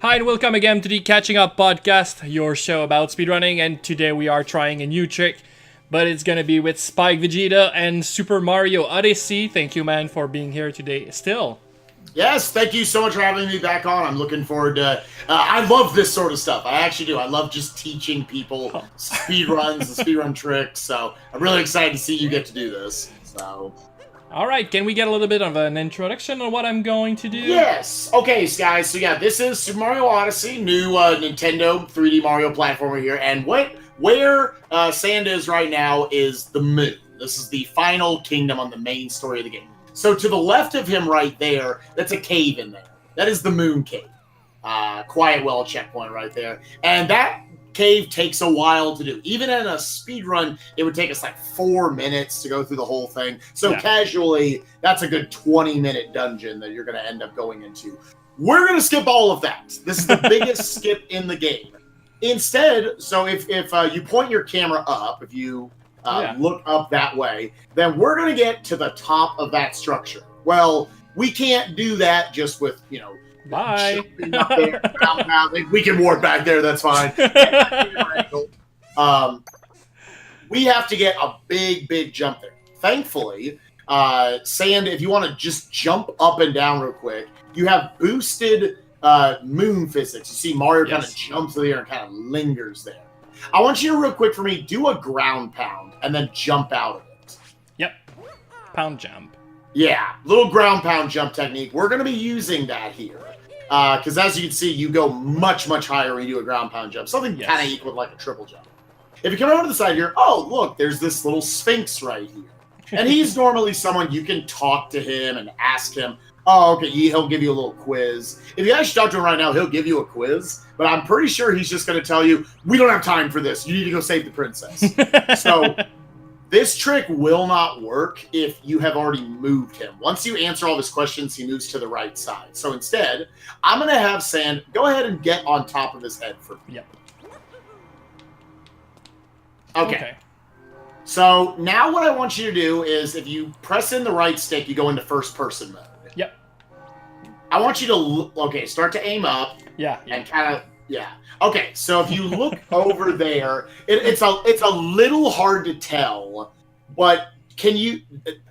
Hi and welcome again to the Catching Up Podcast, your show about speedrunning, and today we are trying a new trick, but it's gonna be with SpikeVegeta and Super Mario Odyssey. Thank you, man, for being here today still. Yes, thank you so much for having me back on. I'm looking forward to... I love this sort of stuff. I actually do. I love just teaching people speed runs and speedrun tricks, so I'm really excited to see you get to do this. So... Alright, can we get a little bit of an introduction on what I'm going to do? Yes! Okay, guys, so yeah, this is Super Mario Odyssey, new Nintendo 3D Mario platformer here, and where Sand is right now is the moon. This is the final kingdom on the main story of the game. So to the left of him right there, that's a cave in there. That is the moon cave. Quiet Well checkpoint right there. And that cave takes a while to do. Even in a speed run, it would take us like 4 minutes to go through the whole thing. So casually, that's a good 20-minute dungeon that you're going to end up going into. We're going to skip all of that. This is the biggest skip in the game. Instead, so if you point your camera up, if you look up that way, then we're going to get to the top of that structure. Well, we can't do that just with, bye. Up there, we can warp back there, that's fine. We have to get a big jump there. Thankfully, Sand, if you want to just jump up and down real quick, you have boosted moon physics. You see Mario kind of jumps through the air and kind of lingers there. I want you to, real quick for me, do a ground pound and then jump out of it. Yep. Pound jump. Yeah, little ground pound jump technique. We're going to be using that here. Because as you can see, you go much higher when you do a ground pound jump. Something kind of equal like a triple jump. If you come over to the side here, oh, look, there's this little Sphinx right here. And he's normally someone you can talk to him and ask him, oh, okay, he'll give you a little quiz. If you actually talk to him right now, he'll give you a quiz. But I'm pretty sure he's just going to tell you, we don't have time for this. You need to go save the princess. So this trick will not work if you have already moved him. Once you answer all his questions, he moves to the right side. So instead, I'm going to have Sand go ahead and get on top of his head for me. Yep. Okay. So now what I want you to do is if you press in the right stick, you go into first person mode. Yep. I want you to, start to aim up. And kind of, Okay, so if you look over there, it's a little hard to tell, but can you,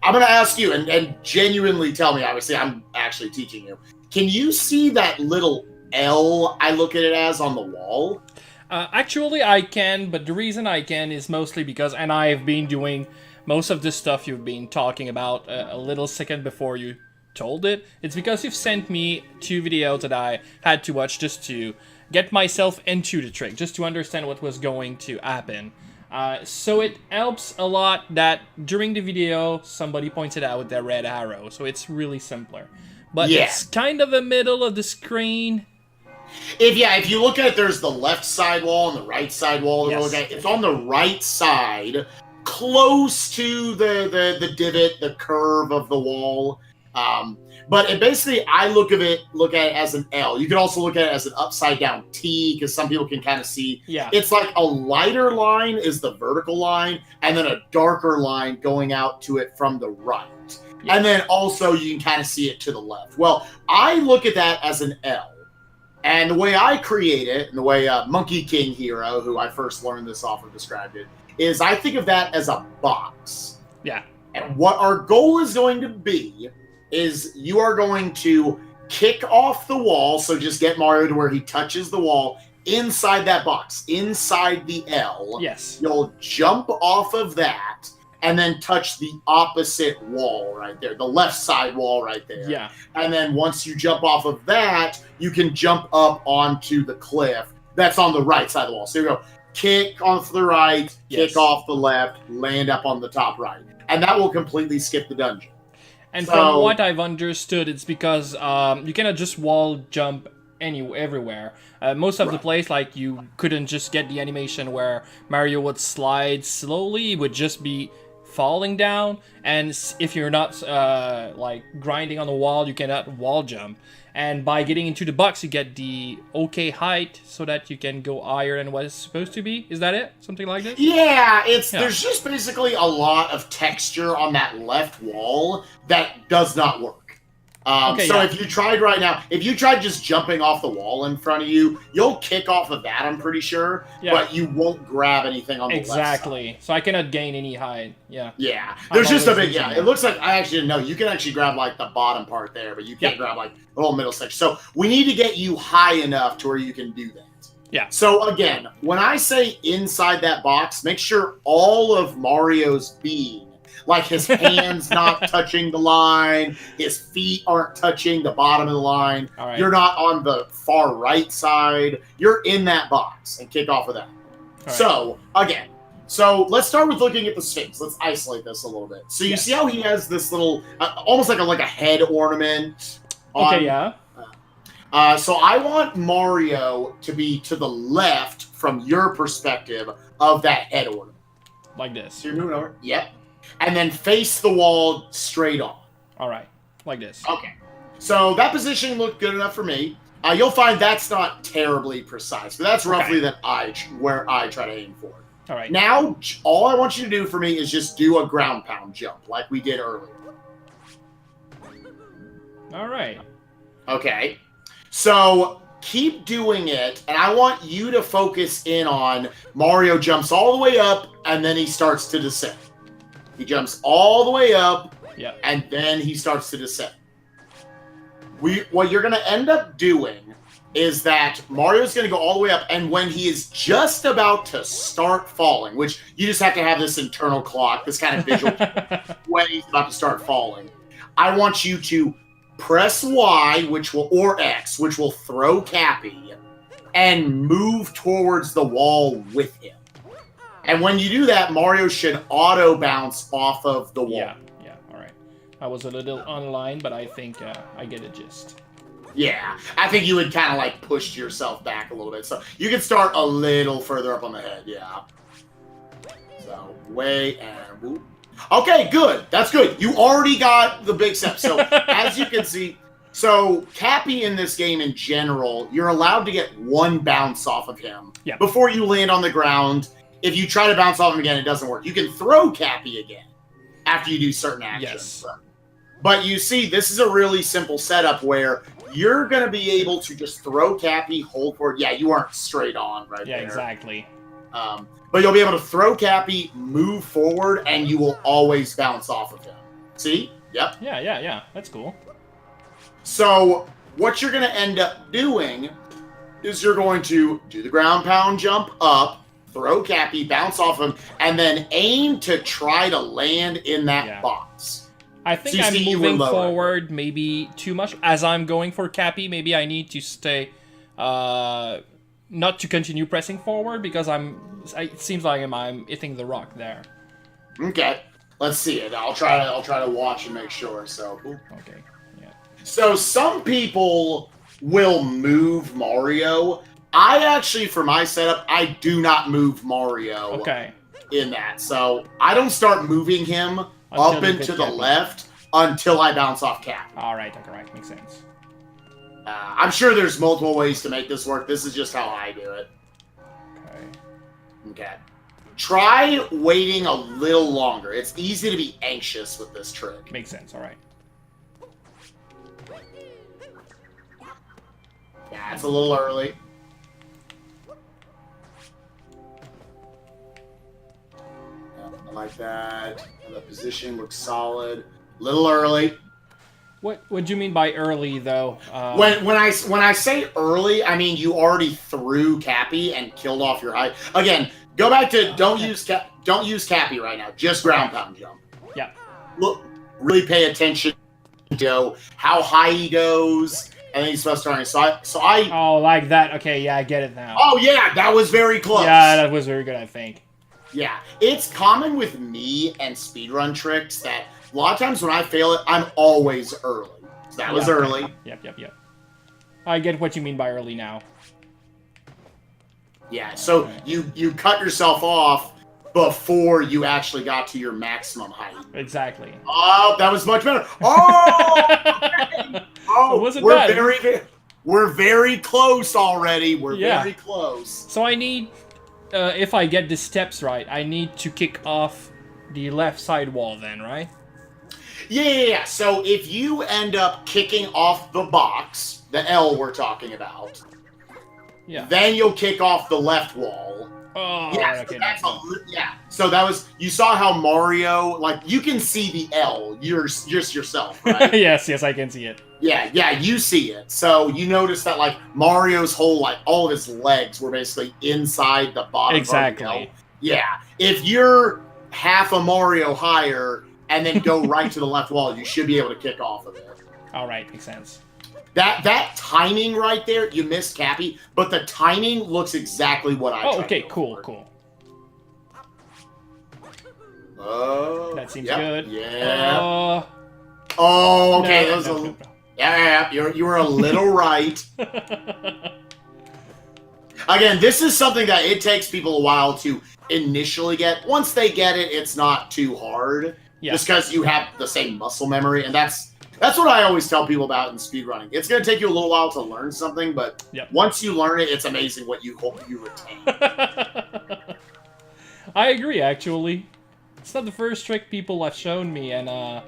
I'm going to ask you, and genuinely tell me, obviously I'm actually teaching you, can you see that little L I look at it as on the wall? Actually, I can, but the reason I can is mostly because, and I've been doing most of the stuff you've been talking about a little second before you told it. It's because you've sent me 2 videos that I had to watch just to get myself into the trick, just to understand what was going to happen. So it helps a lot that during the video, somebody pointed out that red arrow, so it's really simpler. But it's kind of the middle of the screen. If you look at it, there's the left side wall and the right side wall. It's on the right side, close to the divot, the curve of the wall. But it basically, I look at it as an L. You can also look at it as an upside down T, because some people can kind of see. It's like a lighter line is the vertical line, and then a darker line going out to it from the right. And then also you can kind of see it to the left. Well, I look at that as an L. And the way I create it, and the way Monkey King Hero, who I first learned this off of, described it, is I think of that as a box. And what our goal is going to be is you are going to kick off the wall, so just get Mario to where he touches the wall inside that box, inside the L. You'll jump off of that, and then touch the opposite wall right there, the left side wall right there. And then once you jump off of that, you can jump up onto the cliff that's on the right side of the wall. So you go kick off the right, kick off the left, land up on the top right. And that will completely skip the dungeon. And from what I've understood, it's because you cannot just wall jump everywhere. Most of the place, like, you couldn't just get the animation where Mario would slide slowly. He would just be falling down, and if you're not like grinding on the wall, you cannot wall jump. And by getting into the box, you get the okay height so that you can go higher than what it's supposed to be. Is that it? Something like this? Yeah, there's just basically a lot of texture on that left wall that does not work. Okay, if you tried right now, if you tried just jumping off the wall in front of you, you'll kick off of that, I'm pretty sure, but you won't grab anything on the left side. Exactly. So I cannot gain any height. Yeah. Yeah. There's just a bit, losing it looks like, I actually didn't know, you can actually grab, like, the bottom part there, but you can't grab, like, the little middle section. So we need to get you high enough to where you can do that. Yeah. So again, when I say inside that box, make sure all of Mario's being, like his hands not touching the line, his feet aren't touching the bottom of the line. All right. You're not on the far right side. You're in that box and kick off with that. Right. So again, let's start with looking at the Sphinx. Let's isolate this a little bit. So you see how he has this little, almost like a head ornament. Okay, yeah. So I want Mario to be to the left from your perspective of that head ornament. Like this. So you're moving over. Yep. And then face the wall straight on. All right. Like this. Okay. So that position looked good enough for me. You'll find that's not terribly precise, but that's roughly where I try to aim for. All right. Now, all I want you to do for me is just do a ground pound jump like we did earlier. All right. Okay. So keep doing it, and I want you to focus in on Mario jumps all the way up, and then he starts to descend. He jumps all the way up, and then he starts to descend. What you're going to end up doing is that Mario's going to go all the way up, and when he is just about to start falling, which you just have to have this internal clock, this kind of visual, when he's about to start falling, I want you to press Y, or X, which will throw Cappy, and move towards the wall with him. And when you do that, Mario should auto bounce off of the wall. Yeah, all right. I was a little online, but I think I get a gist. Yeah, I think you would kind of like push yourself back a little bit. So you can start a little further up on the head, yeah. So, way and whoop. Okay, good. That's good. You already got the big step. So, as you can see, Cappy in this game in general, you're allowed to get one bounce off of him before you land on the ground. If you try to bounce off him again, it doesn't work. You can throw Cappy again after you do certain actions. Yes. But you see, this is a really simple setup where you're going to be able to just throw Cappy, hold forward. Yeah, you aren't straight on there. Yeah, exactly. But you'll be able to throw Cappy, move forward, and you will always bounce off of him. See? Yep. Yeah. That's cool. So what you're going to end up doing is you're going to do the ground pound jump up, throw Cappy, bounce off him, and then aim to try to land in that box. I think I'm moving forward maybe too much. As I'm going for Cappy, maybe I need to stay... not to continue pressing forward because it seems like I'm hitting the rock there. Okay, let's see it. I'll try to watch and make sure. So okay, yeah. So some people will move Mario. I actually, for my setup, I do not move Mario. Okay. In that, so I don't start moving him up and to the left until I bounce off Cap. All right, makes sense. I'm sure there's multiple ways to make this work. This is just how I do it. Okay. Try waiting a little longer. It's easy to be anxious with this trick. Makes sense. All right. Yeah, it's a little early. Yeah, I like that. The position looks solid. Little early. What do you mean by early, though? When I say early, I mean you already threw Cappy and killed off your height. Again, go back to don't use Cappy right now. Just ground pound jump. Yeah. Look, really pay attention to how high he goes, and then he's supposed to start. So I. Oh, like that. Okay, yeah, I get it now. Oh yeah, that was very close. Yeah, that was very good, I think. Yeah, it's common with me and speedrun tricks that. A lot of times when I fail it, I'm always early. So that was early. Yep. I get what you mean by early now. Yeah, so you cut yourself off before you actually got to your maximum height. Exactly. Oh, that was much better. Oh! Okay. Oh, wasn't bad. We're very close already. We're very close. So I need, if I get the steps right, I need to kick off the left side wall then, right? Yeah. So if you end up kicking off the box, the L we're talking about, then you'll kick off the left wall. Oh, yeah, okay. Yeah. So that was, you saw how Mario, like, you can see the L, you're just yourself, right? yes, I can see it. Yeah, you see it. So you notice that, like, Mario's whole, like, all of his legs were basically inside the bottom of the L. Yeah. If you're half a Mario higher and then go right to the left wall, you should be able to kick off of it. All right, makes sense. That timing right there, you missed Cappy, but the timing looks exactly what I tried. Oh, okay, cool. Oh, that seems good. Yeah. Oh, okay. No. Yeah. You were a little right. Again, this is something that it takes people a while to initially get. Once they get it, it's not too hard. Yeah. Just because you have the same muscle memory, and that's what I always tell people about in speedrunning. It's going to take you a little while to learn something, but once you learn it, it's amazing what you hope you retain. I agree, actually. It's not the first trick people have shown me, and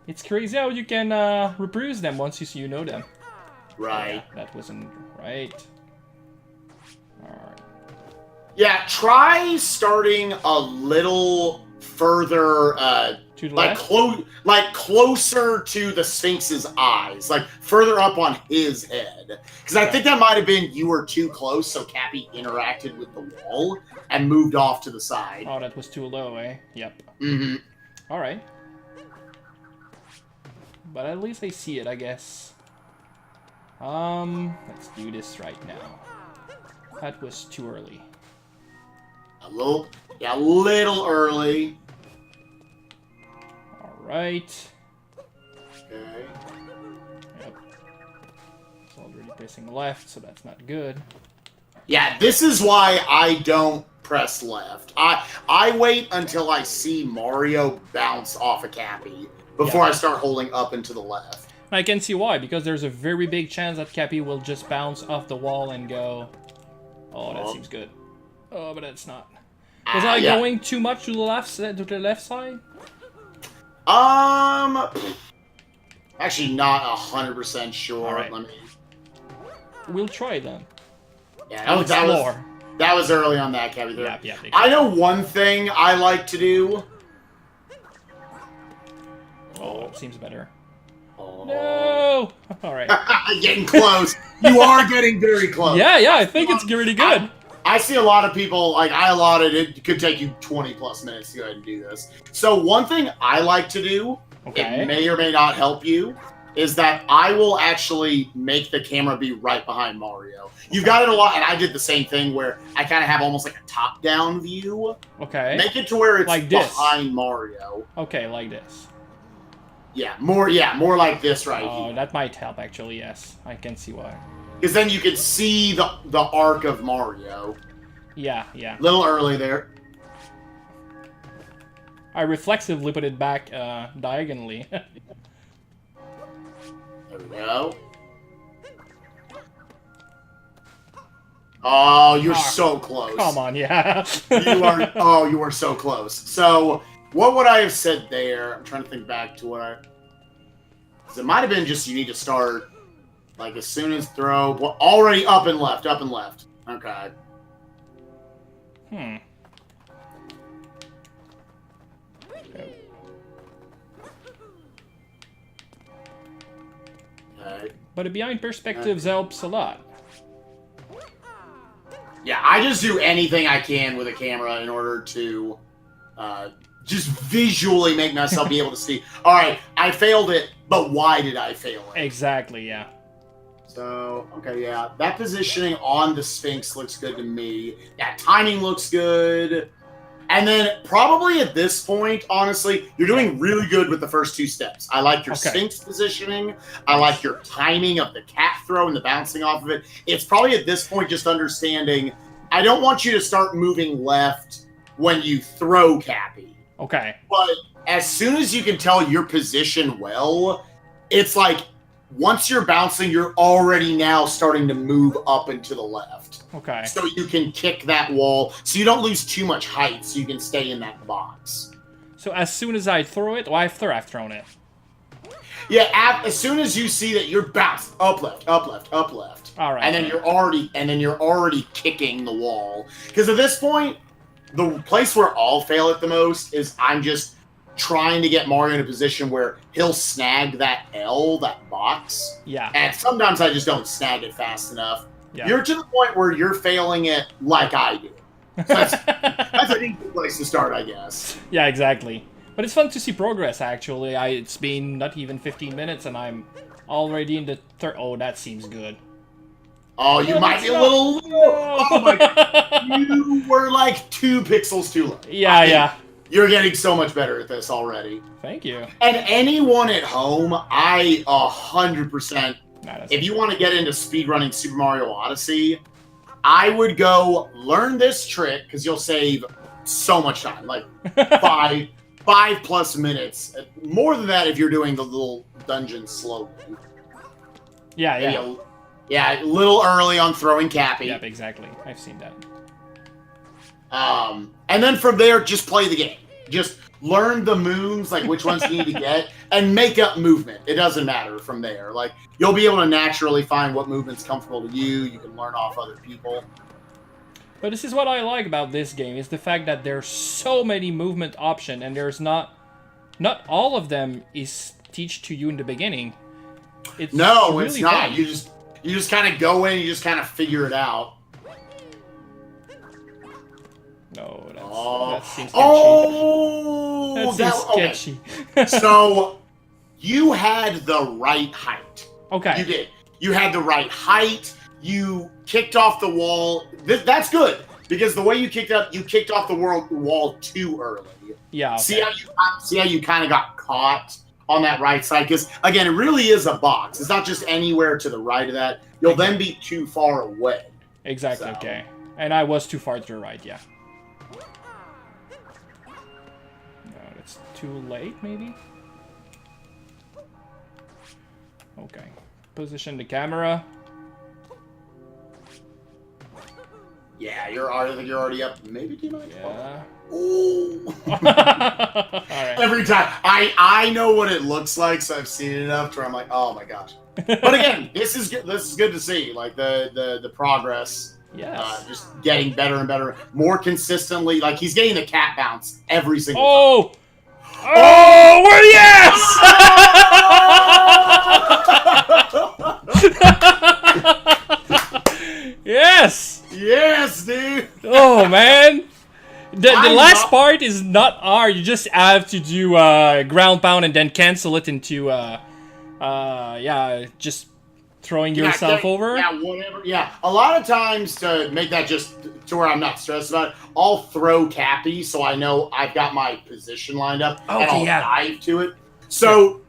it's crazy how you can reproduce them once you know them. Right. Yeah, that wasn't right. Alright. Yeah, try starting a little further, to the left? like closer to the Sphinx's eyes, like further up on his head. Because I think that might have been you were too close, so Cappy interacted with the wall and moved off to the side. Oh, that was too low, eh? Yep. Mm-hmm. All right. But at least I see it, I guess. Let's do this right now. That was too early. A little early. Right. Okay. Yep. It's already pressing left, so that's not good. Yeah, this is why I don't press left. I wait until I see Mario bounce off a Cappy before I start holding up and to the left. I can see why, because there's a very big chance that Cappy will just bounce off the wall and go... Oh, that seems good. Oh, but that's not. Was I going too much to the left side? Actually, not 100% sure. All right. Let me. We'll try then. Yeah, that was early on that, Cappy. Yeah. I know one thing I like to do. Oh, it seems better. Oh. No! All right. Getting close. You are getting very close. Yeah, I think it's really good. I see a lot of people, like, I allotted it could take you 20 plus minutes to go ahead and do this. So one thing I like to do, it may or may not help you, is that I will actually make the camera be right behind Mario. You've got it a lot, and I did the same thing where I kind of have almost like a top-down view. Okay. Make it to where it's like behind Mario. Okay, like this. Yeah, more like this right here. Oh, that might help, actually, yes. I can see why. Because then you can see the arc of Mario. Yeah. Little early there. I reflexively put it back diagonally. There we go. Oh, you're so close. Come on, yeah. you are so close. So, what would I have said there? I'm trying to think back to what I... It might have been just you need to start, like, as soon as throw... Well, already up and left. Okay. Okay. But behind perspectives helps a lot. Yeah, I just do anything I can with a camera in order to just visually make myself be able to see. All right, I failed it, but why did I fail it? Exactly, yeah. So, okay, yeah. That positioning on the Sphinx looks good to me. That timing looks good. And then probably at this point, honestly, you're doing really good with the first two steps. I like your Sphinx positioning. I like your timing of the cat throw and the bouncing off of it. It's probably at this point just understanding, I don't want you to start moving left when you throw Cappy. Okay. But as soon as you can tell your position well, it's like, once you're bouncing, you're already now starting to move up and to the left. Okay. So you can kick that wall, so you don't lose too much height, so you can stay in that box. So as soon as I throw it, or after I've thrown it? Yeah, as soon as you see that you're bounced up left, up left, up left. All right. And then you're already kicking the wall. Because at this point, the place where I'll fail it the most is I'm just trying to get Mario in a position where he'll snag that L, that box. Yeah. And sometimes I just don't snag it fast enough. Yeah. You're to the point where you're failing it like I do. That's an easy place to start, I guess. Yeah, exactly. But it's fun to see progress, actually. It's been not even 15 minutes, and I'm already in the third... Oh, that seems good. Oh, you might be a little... Oh, my God. You were like 2 pixels too low. Yeah, yeah. You're getting so much better at this already. Thank you. And anyone at home, I 100%... If you want to get into speedrunning Super Mario Odyssey, I would go learn this trick, because you'll save so much time. Like, 5+ minutes. More than that if you're doing the little dungeon slowly. Yeah, yeah. Yeah, a little early on throwing Cappy. Yep, exactly. I've seen that. And then from there, just play the game. Just learn the moons, like which ones you need to get, and make up movement. It doesn't matter from there. Like, you'll be able to naturally find what movement's comfortable to you. You can learn off other people. But this is what I like about this game, is the fact that there's so many movement options, and there's not all of them is teach to you in the beginning. It's no, really it's not. fun. You just kind of go in, you just kind of figure it out. No, that seems sketchy. Oh, that seems sketchy. Okay. So, you had the right height. Okay. You did. You had the right height. You kicked off the wall. That's good, because the way you kicked off the wall too early. Yeah. Okay. See how you kind of got caught on that right side? Because again, it really is a box. It's not just anywhere to the right of that. You'll then be too far away. Exactly. So. Okay. And I was too far to the right. Yeah. No, it's too late. Maybe. Okay. Position the camera. Yeah, I think you're already up. Maybe too much. Yeah. Ooh. All right. Every time I know what it looks like, so I've seen it enough to where I'm like, oh my gosh. But again, this is good. This is good to see, like the progress. Yes. Just getting better and better, more consistently. Like, he's getting the cat bounce every single time. Oh, well, yes! Yes! Yes, dude! Oh, man! The last part is not hard. You just have to do ground pound and then cancel it into, just throwing yourself over. Yeah, whatever. Yeah, a lot of times to make that just to where I'm not stressed about it, I'll throw Cappy so I know I've got my position lined up, and I'll dive to it. So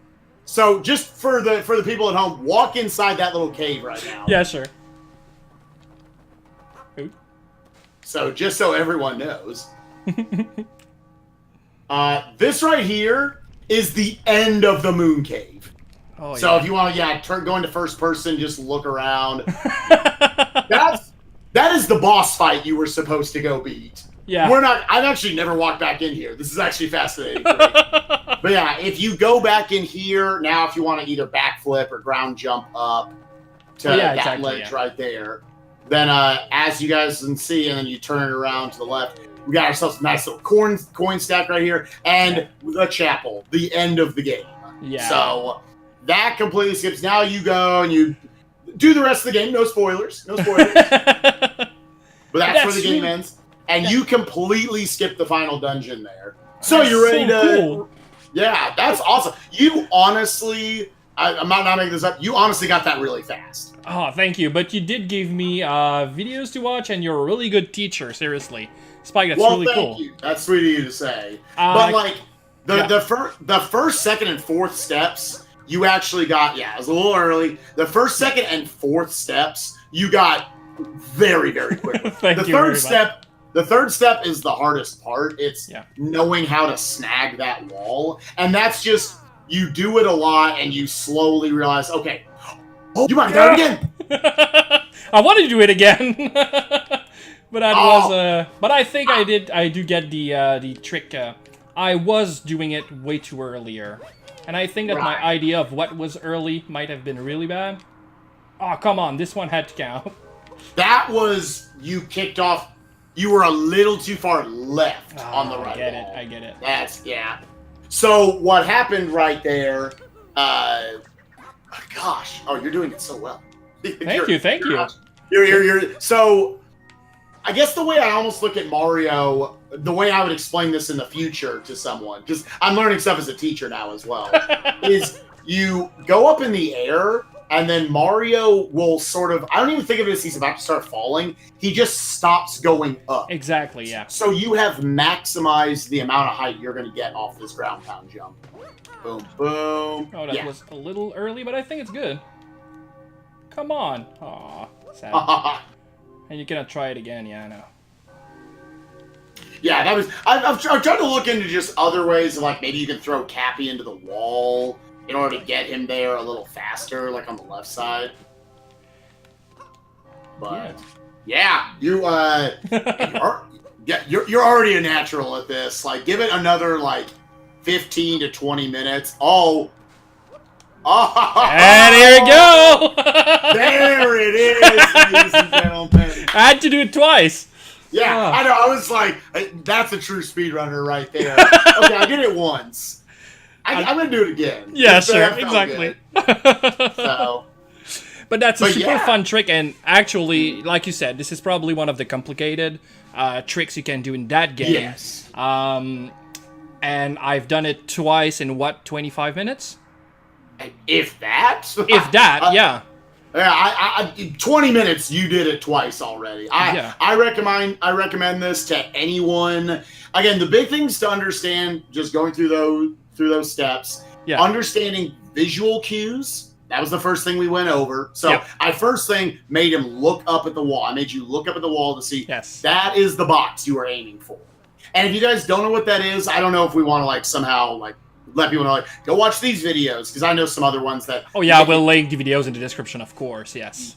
just for the people at home, walk inside that little cave right now. Yeah, sure. So just so everyone knows, this right here is the end of the moon cave. Oh, so if you want to, go into first person, just look around. That is the boss fight you were supposed to go beat. Yeah. I've actually never walked back in here. This is actually fascinating. But yeah, if you go back in here, now if you want to either backflip or ground jump up to that ledge right there, then as you guys can see, and then you turn it around to the left, we got ourselves a nice little coin stack right here, and the chapel, the end of the game. Yeah. So that completely skips. Now you go and you do the rest of the game. No spoilers. No spoilers. But that's where the game ends. And you completely skip the final dungeon there. So you're ready to... Cool. Yeah, that's awesome. You honestly... I'm not making this up. You honestly got that really fast. Oh, thank you. But you did give me videos to watch, and you're a really good teacher, seriously. Spike, that's really cool. Well, thank you. That's sweet of you to say. But, like, the first, second, and fourth steps, you actually got... Yeah, it was a little early. The first, second, and fourth steps, you got very, very quickly. Thank you very much. The third step is the hardest part. It's knowing how to snag that wall. And that's just... You do it a lot, and you slowly realize, okay, you might have done it again. I wanted to do it again, but that was. But I think I did. I do get the trick. I was doing it way too earlier. And I think that my idea of what was early might have been really bad. Oh, come on. This one had to count. That was, you kicked off, you were a little too far left on the right wall. I get it. That's, yeah. So what happened right there, gosh, oh, you're doing it so well. Thank you. So, I guess the way I almost look at Mario, the way I would explain this in the future to someone, because I'm learning stuff as a teacher now as well, is you go up in the air, and then Mario will sort of, I don't even think of it as he's about to start falling, he just stops going up. Exactly, yeah. So you have maximized the amount of height you're going to get off this ground pound jump. Boom, boom. Oh, that was a little early, but I think it's good. Come on. Aw, sad. And you cannot try it again, yeah, I know. Yeah, that was, I've tried to look into just other ways, like maybe you can throw Cappy into the wall in order to get him there a little faster, like on the left side. But yeah, you're already a natural at this. Like, give it another like 15 to 20 minutes. Oh, and here we go. There it is, ladies and gentlemen. I had to do it twice. Yeah, I know. I was like, that's a true speedrunner right there. Okay, I did it once. I'm going to do it again. Yeah, sure, exactly. So, but that's a super fun trick, and actually, like you said, this is probably one of the complicated tricks you can do in that game. Yes. And I've done it twice in, 25 minutes? If that? If that, yeah. Yeah, 20 minutes. You did it twice already. I recommend this to anyone. Again, the big things to understand, just going through those steps. Yeah. Understanding visual cues. That was the first thing we went over. So I first thing made him look up at the wall. I made you look up at the wall to see that is the box you are aiming for. And if you guys don't know what that is, I don't know if we want to like somehow like let people know, like, go watch these videos, because I know some other ones that... Oh, yeah, we'll link the videos in the description, of course, yes.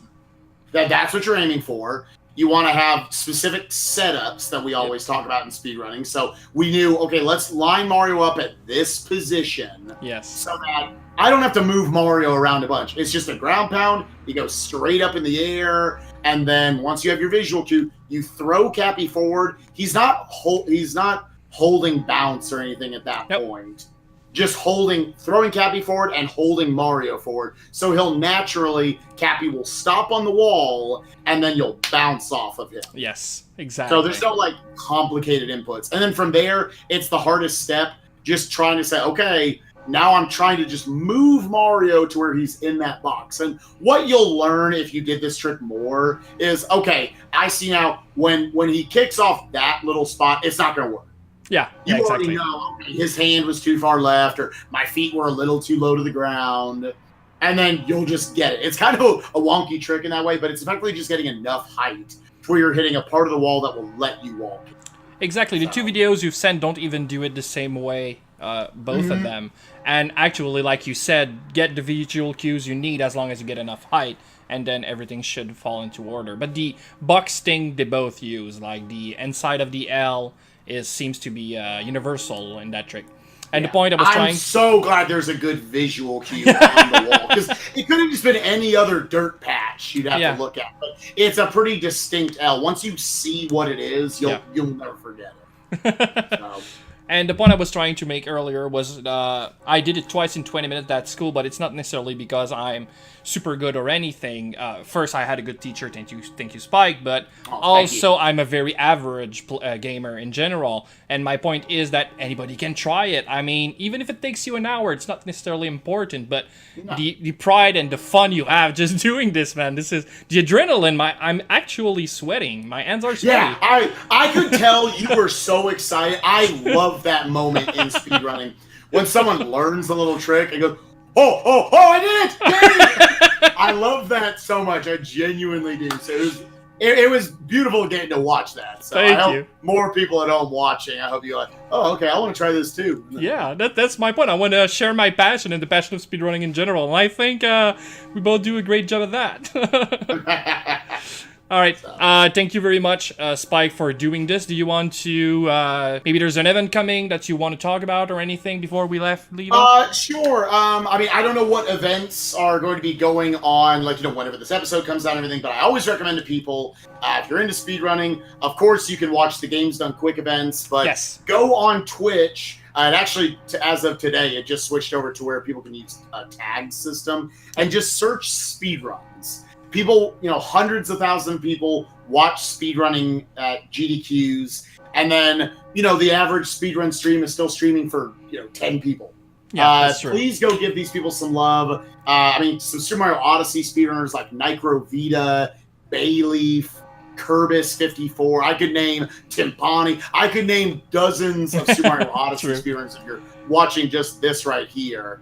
That's what you're aiming for. You want to have specific setups that we always talk about in speedrunning. So we knew, okay, let's line Mario up at this position. Yes. So that I don't have to move Mario around a bunch. It's just a ground pound. You go straight up in the air, and then once you have your visual cue, you throw Cappy forward. He's not holding bounce or anything at that point. Just throwing Cappy forward and holding Mario forward. So he'll naturally, Cappy will stop on the wall, and then you'll bounce off of him. Yes, exactly. So there's no, like, complicated inputs. And then from there, it's the hardest step, just trying to say, okay, now I'm trying to just move Mario to where he's in that box. And what you'll learn if you did this trick more is, okay, I see now when he kicks off that little spot, it's not going to work. Yeah, you exactly. already know, okay, his hand was too far left, or my feet were a little too low to the ground, and then you'll just get it. It's kind of a wonky trick in that way, but it's effectively just getting enough height where you're hitting a part of the wall that will let you walk. Exactly. The two videos you've sent don't even do it the same way, both of them. And actually, like you said, get the visual cues you need as long as you get enough height, and then everything should fall into order. But the box thing they both use, like the inside of the L, seems to be universal in that trick. And the point I was trying... I'm so glad there's a good visual cue on the wall, because it could have just been any other dirt patch you'd have to look at. But it's a pretty distinct L. Once you see what it is, you'll never forget it. And the point I was trying to make earlier was I did it twice in 20 minutes at school, but it's not necessarily because I'm super good or anything. First, I had a good teacher, thank you, Spike, but also I'm a very average gamer in general. And my point is that anybody can try it. I mean, even if it takes you an hour, it's not necessarily important, but the pride and the fun you have just doing this, man, this is the adrenaline. I'm actually sweating. My hands are sweaty. Yeah, I could tell you were so excited. I love that moment in speedrunning when someone learns a little trick and goes, oh, I did it! Yay! I love that so much. I genuinely do. So it was beautiful getting to watch that. So I hope more people at home watching, I hope you're like, oh, okay, I want to try this too. Yeah, that's my point. I want to share my passion and the passion of speedrunning in general. And I think we both do a great job of that. All right. Thank you very much, Spike, for doing this. Do you want to maybe there's an event coming that you want to talk about or anything before we leave off? Sure. I mean, I don't know what events are going to be going on, like, whenever this episode comes out and everything, but I always recommend to people, if you're into speedrunning, of course you can watch the Games Done Quick events, but go on Twitch. And actually, as of today, it just switched over to where people can use a tag system and just search speedruns. People, hundreds of thousands of people watch speedrunning at GDQs, and then, the average speedrun stream is still streaming for, 10 people. Yeah, that's true. Please go give these people some love. I mean, some Super Mario Odyssey speedrunners like Nicrovita, Bayleaf, Kerbis54. I could name Timpani. I could name dozens of Super Mario Odyssey speedrunners if you're watching just this right here.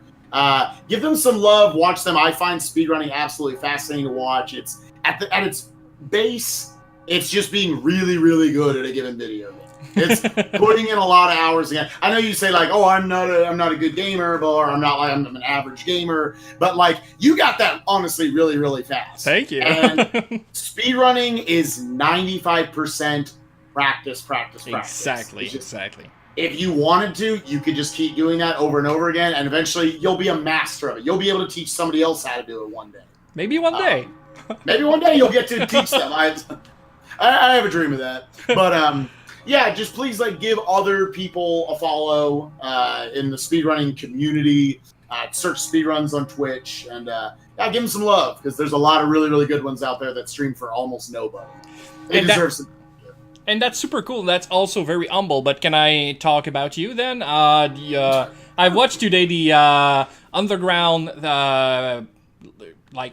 Give them some love. Watch them. I find speedrunning absolutely fascinating to watch. It's at its base, it's just being really, really good at a given video game. It's putting in a lot of hours again. I know you say like, "Oh, I'm not a good gamer," or I'm an average gamer, but like you got that honestly really, really fast. Thank you. And speedrunning is 95% practice. Exactly. If you wanted to, you could just keep doing that over and over again, and eventually you'll be a master of it. You'll be able to teach somebody else how to do it one day. Maybe one day. Maybe one day you'll get to teach them. I have a dream of that. But yeah, just please give other people a follow in the speedrunning community. Search speedruns on Twitch, and give them some love, because there's a lot of really, really good ones out there that stream for almost nobody. They deserve some. And that's super cool. That's also very humble. But can I talk about you then? I watched today the underground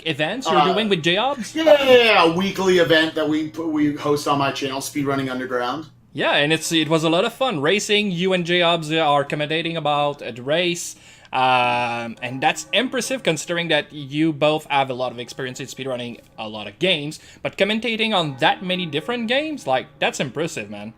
events you're doing with Jobs. Yeah, a weekly event that we host on my channel, Speedrunning Underground. Yeah, and it was a lot of fun racing. You and Jobs are commentating about the race. And that's impressive considering that you both have a lot of experience in speedrunning a lot of games, but commentating on that many different games, that's impressive, man.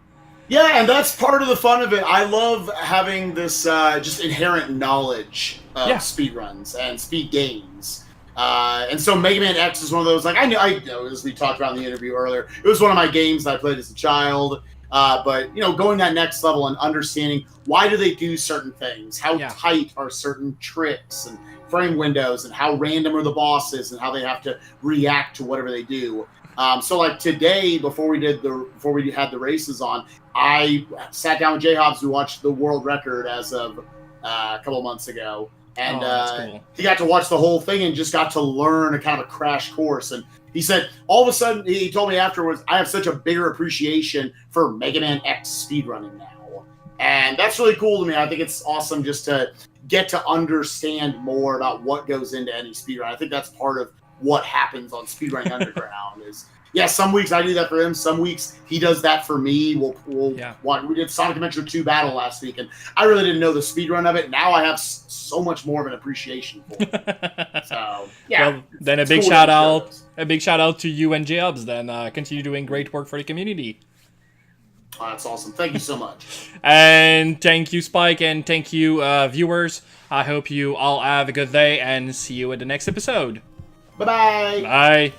Yeah, and that's part of the fun of it. I love having this just inherent knowledge of speedruns and speed games. And so Mega Man X is one of those, I know, as we talked about in the interview earlier, it was one of my games that I played as a child. But, going that next level and understanding why do they do certain things, how tight are certain tricks and frame windows, and how random are the bosses and how they have to react to whatever they do. So today, before we had the races on, I sat down with J-Hobbs, who watched the world record as of a couple of months ago. And cool. He got to watch the whole thing and just got to learn a kind of a crash course. And he said, all of a sudden, he told me afterwards, I have such a bigger appreciation for Mega Man X speedrunning now. And that's really cool to me. I think it's awesome just to get to understand more about what goes into any speedrun. I think that's part of what happens on Speedrunning Underground is, some weeks I do that for him. Some weeks he does that for me. We did Sonic Adventure 2 Battle last week, and I really didn't know the speedrun of it. Now I have so much more of an appreciation for it. So, well, then a big shout out to you and Jobs. Then continue doing great work for the community. That's awesome. Thank you so much. And thank you, Spike, and thank you, viewers. I hope you all have a good day, and see you at the next episode. Bye-bye. Bye.